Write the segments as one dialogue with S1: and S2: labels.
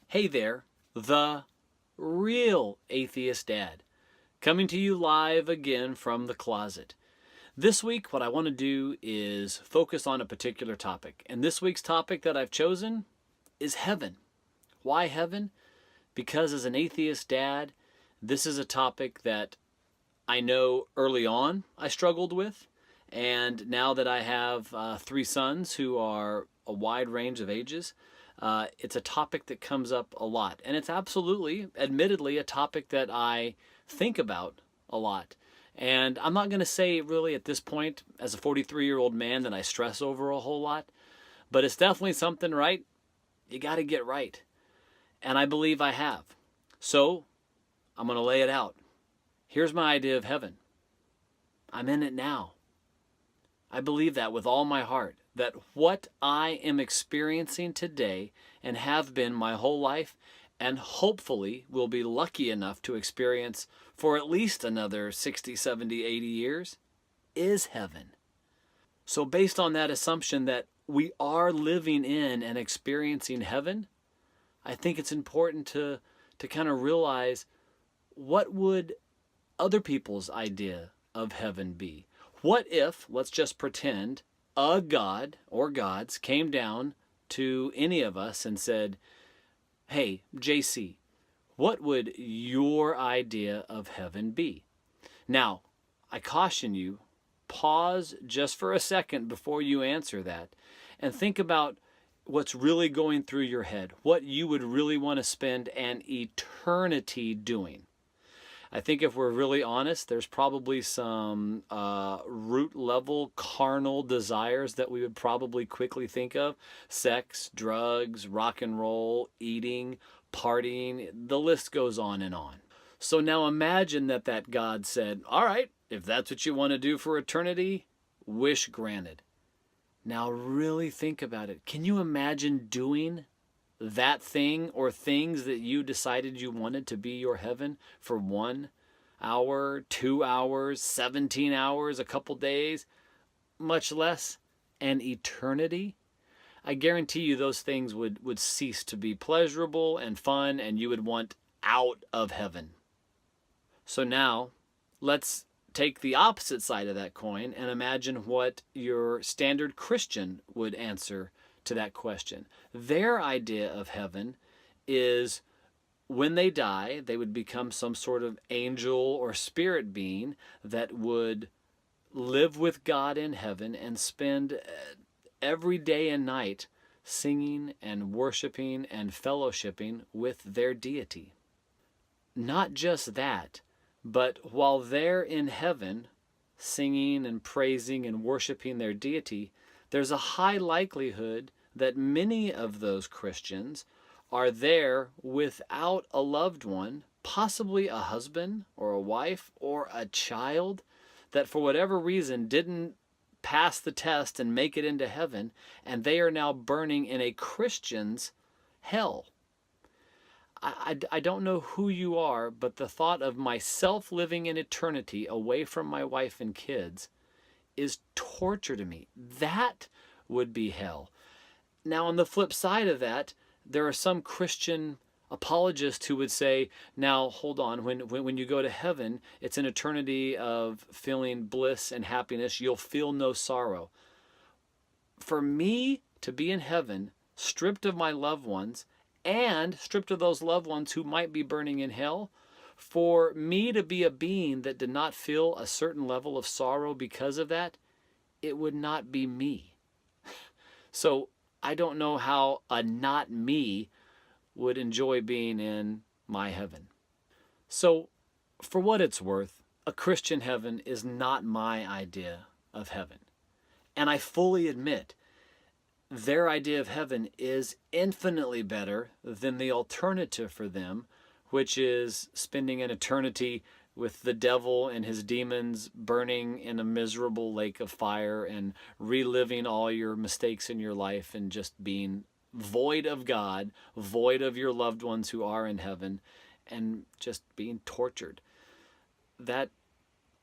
S1: Hey there, the real Atheist Dad, coming to you live again from the closet. This week, what I want to do is focus on a particular topic. And this week's topic that I've chosen is heaven. Why heaven? Because as an atheist dad, this is a topic that I know early on I struggled with. And now that I have three sons who are a wide range of ages, it's a topic that comes up a lot. And it's absolutely, admittedly, a topic that I think about a lot. And I'm not going to say really at this point, as a 43-year-old man, that I stress over a whole lot. But it's definitely something, right? You got to get right. And I believe I have. So I'm going to lay it out. Here's my idea of heaven. I'm in it now. I believe that with all my heart, that what I am experiencing today and have been my whole life, and hopefully will be lucky enough to experience for at least another 60, 70, 80 years, is heaven. So based on that assumption that we are living in and experiencing heaven, I think it's important to kind of realize, what would other people's idea of heaven be? What if, let's just pretend, a god or gods came down to any of us and said, hey, JC, what would your idea of heaven be? Now, I caution you, pause just for a second before you answer that and think about what's really going through your head, what you would really want to spend an eternity doing. I think if we're really honest, there's probably some root level carnal desires that we would probably quickly think of. Sex, drugs, rock and roll, eating, partying, the list goes on and on. So now imagine that God said, all right, if that's what you want to do for eternity, wish granted. Now really think about it. Can you imagine doing that thing or things that you decided you wanted to be your heaven for 1 hour, 2 hours, 17 hours, a couple days, much less an eternity? I guarantee you those things would cease to be pleasurable and fun, and you would want out of heaven. So now let's take the opposite side of that coin and imagine what your standard Christian would answer to that question. Their idea of heaven is when they die, they would become some sort of angel or spirit being that would live with God in heaven and spend every day and night singing and worshiping and fellowshipping with their deity. Not just that, but while they're in heaven singing and praising and worshiping their deity, there's a high likelihood that many of those Christians are there without a loved one, possibly a husband or a wife or a child that for whatever reason didn't pass the test and make it into heaven, and they are now burning in a Christian's hell. I don't know who you are, but the thought of myself living in eternity away from my wife and kids is torture to me. That would be hell. Now, on the flip side of that, there are some Christian apologists who would say, now, hold on, when you go to heaven, it's an eternity of feeling bliss and happiness. You'll feel no sorrow. For me to be in heaven, stripped of my loved ones, and stripped of those loved ones who might be burning in hell, for me to be a being that did not feel a certain level of sorrow because of that, it would not be me. So I don't know how a not me would enjoy being in my heaven. So for what it's worth, a Christian heaven is not my idea of heaven. And I fully admit their idea of heaven is infinitely better than the alternative for them, which is spending an eternity with the devil and his demons burning in a miserable lake of fire and reliving all your mistakes in your life and just being void of God, void of your loved ones who are in heaven, and just being tortured. That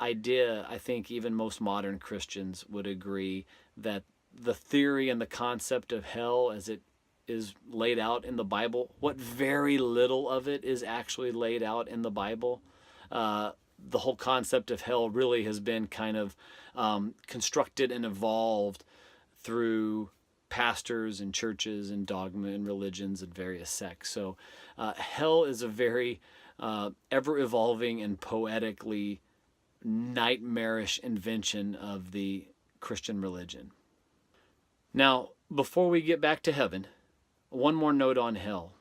S1: idea, I think even most modern Christians would agree that the theory and the concept of hell as it is laid out in the Bible, what very little of it is actually laid out in the Bible. The whole concept of hell really has been kind of constructed and evolved through pastors and churches and dogma and religions and various sects. So hell is a very ever-evolving and poetically nightmarish invention of the Christian religion. Now, before we get back to heaven, one more note on hell.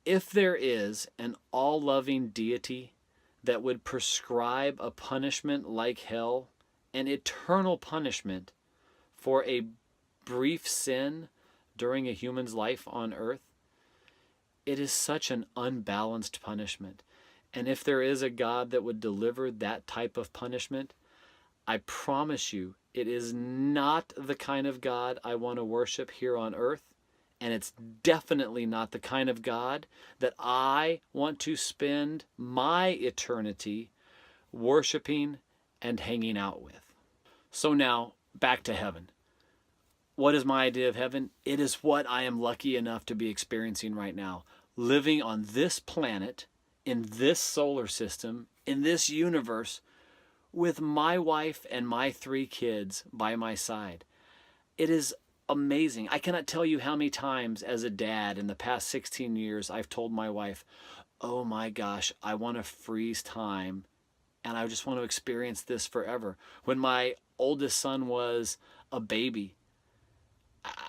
S1: If there is an all-loving deity that would prescribe a punishment like hell, an eternal punishment for a brief sin during a human's life on earth, it is such an unbalanced punishment. And if there is a God that would deliver that type of punishment, I promise you, it is not the kind of God I want to worship here on earth. And it's definitely not the kind of God that I want to spend my eternity worshiping and hanging out with. So now, back to heaven. What is my idea of heaven? It is what I am lucky enough to be experiencing right now. Living on this planet, in this solar system, in this universe, with my wife and my 3 kids by my side. It is amazing. I cannot tell you how many times as a dad in the past 16 years I've told my wife, oh my gosh, I want to freeze time and I just want to experience this forever. When my oldest son was a baby,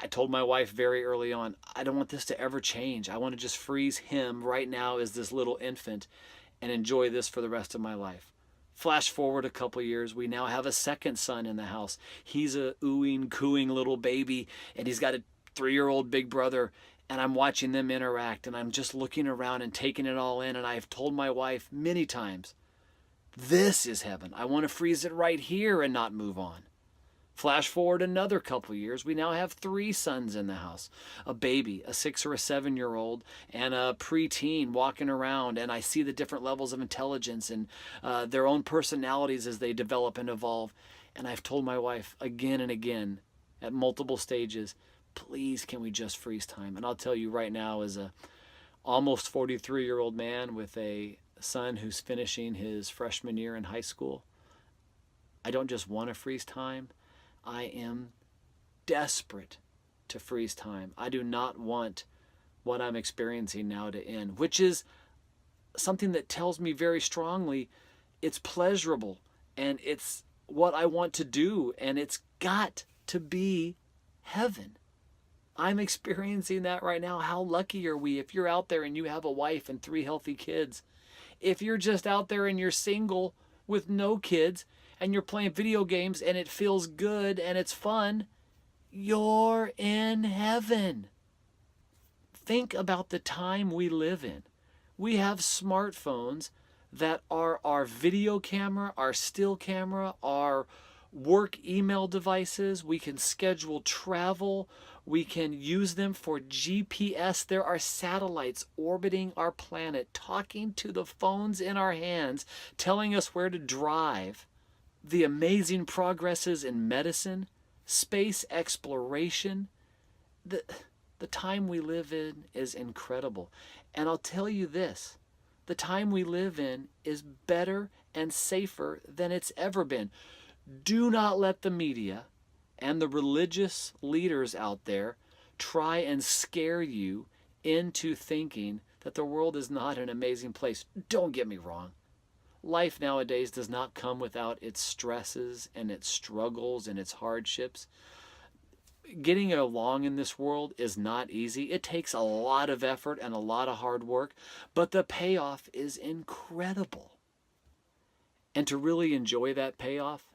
S1: I told my wife very early on, I don't want this to ever change. I want to just freeze him right now as this little infant and enjoy this for the rest of my life. Flash forward a couple years, we now have a second son in the house. He's a oohing, cooing little baby, and he's got a 3-year-old big brother, and I'm watching them interact, and I'm just looking around and taking it all in, and I've told my wife many times, this is heaven. I want to freeze it right here and not move on. Flash forward another couple years, we now have 3 sons in the house. A baby, a 6 or a 7-year-old, and a preteen walking around, and I see the different levels of intelligence and their own personalities as they develop and evolve. And I've told my wife again and again at multiple stages, please can we just freeze time? And I'll tell you right now, as a almost 43-year-old man with a son who's finishing his freshman year in high school, I don't just want to freeze time, I am desperate to freeze time. I do not want what I'm experiencing now to end, which is something that tells me very strongly it's pleasurable and it's what I want to do, and it's got to be heaven. I'm experiencing that right now. How lucky are we if you're out there and you have a wife and 3 healthy kids? If you're just out there and you're single with no kids, and you're playing video games and it feels good and it's fun, you're in heaven. Think about the time we live in. We have smartphones that are our video camera, our still camera, our work email devices. We can schedule travel. We can use them for GPS. There are satellites orbiting our planet, talking to the phones in our hands, telling us where to drive. The amazing progresses in medicine, space exploration, the time we live in is incredible. And I'll tell you this, the time we live in is better and safer than it's ever been. Do not let the media and the religious leaders out there try and scare you into thinking that the world is not an amazing place. Don't get me wrong. Life nowadays does not come without its stresses and its struggles and its hardships. Getting along in this world is not easy. It takes a lot of effort and a lot of hard work, but the payoff is incredible. And to really enjoy that payoff,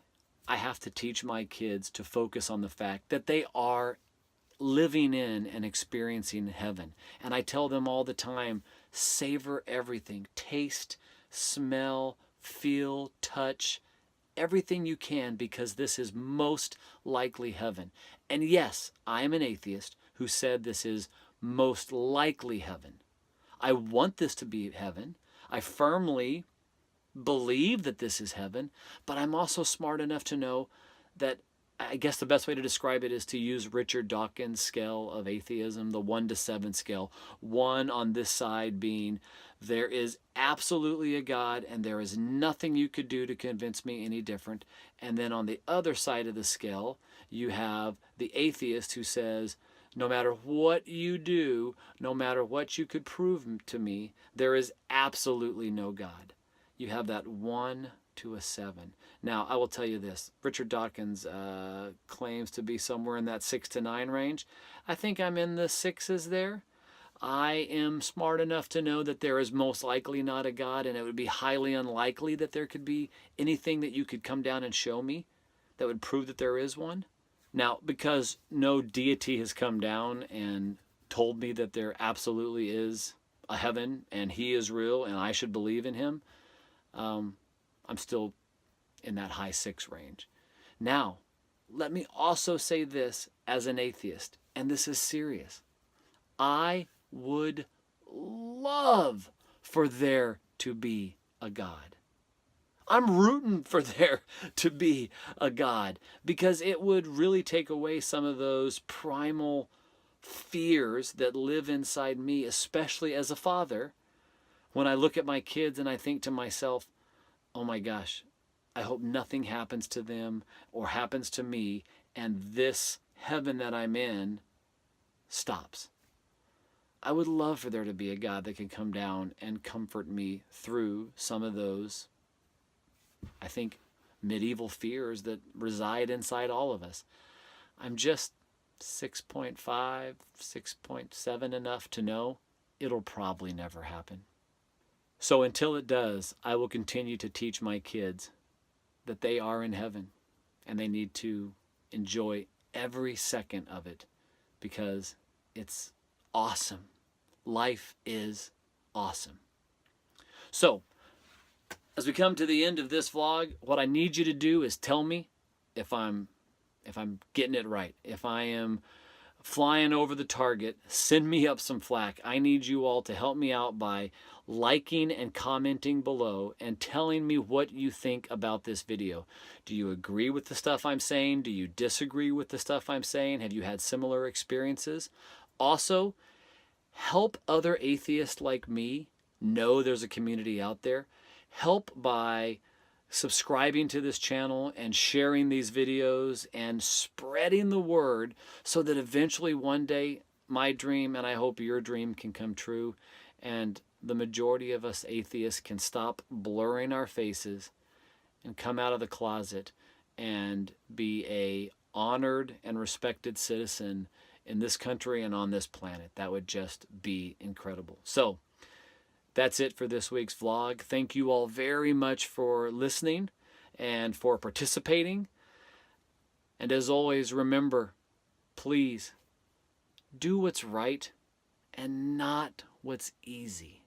S1: I have to teach my kids to focus on the fact that they are living in and experiencing heaven. And I tell them all the time, savor everything, taste, smell, feel, touch, everything you can, because this is most likely heaven. And yes, I am an atheist who said this is most likely heaven. I want this to be heaven. I firmly believe that this is heaven, but I'm also smart enough to know that I guess the best way to describe it is to use Richard Dawkins' scale of atheism, the 1 to 7 scale. 1 on this side being there is absolutely a God and there is nothing you could do to convince me any different. And then on the other side of the scale, you have the atheist who says, no matter what you do, no matter what you could prove to me, there is absolutely no God. You have that 1 to a 7. Now, I will tell you this. Richard Dawkins claims to be somewhere in that 6 to 9 range. I think I'm in the 6s there. I am smart enough to know that there is most likely not a God, and it would be highly unlikely that there could be anything that you could come down and show me that would prove that there is one. Now, because no deity has come down and told me that there absolutely is a heaven and he is real and I should believe in him, I'm still in that high 6 range. Now, let me also say this as an atheist, and this is serious. I would love for there to be a God. I'm rooting for there to be a God because it would really take away some of those primal fears that live inside me, especially as a father, when I look at my kids and I think to myself, oh my gosh, I hope nothing happens to them or happens to me and this heaven that I'm in stops. I would love for there to be a God that can come down and comfort me through some of those, I think, medieval fears that reside inside all of us. I'm just 6.5, 6.7 enough to know it'll probably never happen. So until it does, I will continue to teach my kids that they are in heaven and they need to enjoy every second of it because it's awesome. Life is awesome. So, as we come to the end of this vlog, what I need you to do is tell me if I'm getting it right. If I am flying over the target, send me up some flack. I need you all to help me out by liking and commenting below and telling me what you think about this video. Do you agree with the stuff I'm saying? Do you disagree with the stuff I'm saying? Have you had similar experiences? Also, help other atheists like me know there's a community out there. Help by subscribing to this channel and sharing these videos and spreading the word so that eventually one day my dream, and I hope your dream, can come true and the majority of us atheists can stop blurring our faces and come out of the closet and be a honored and respected citizen in this country and on this planet. That would just be incredible. So that's it for this week's vlog. Thank you all very much for listening and for participating. And as always, remember, please do what's right and not what's easy.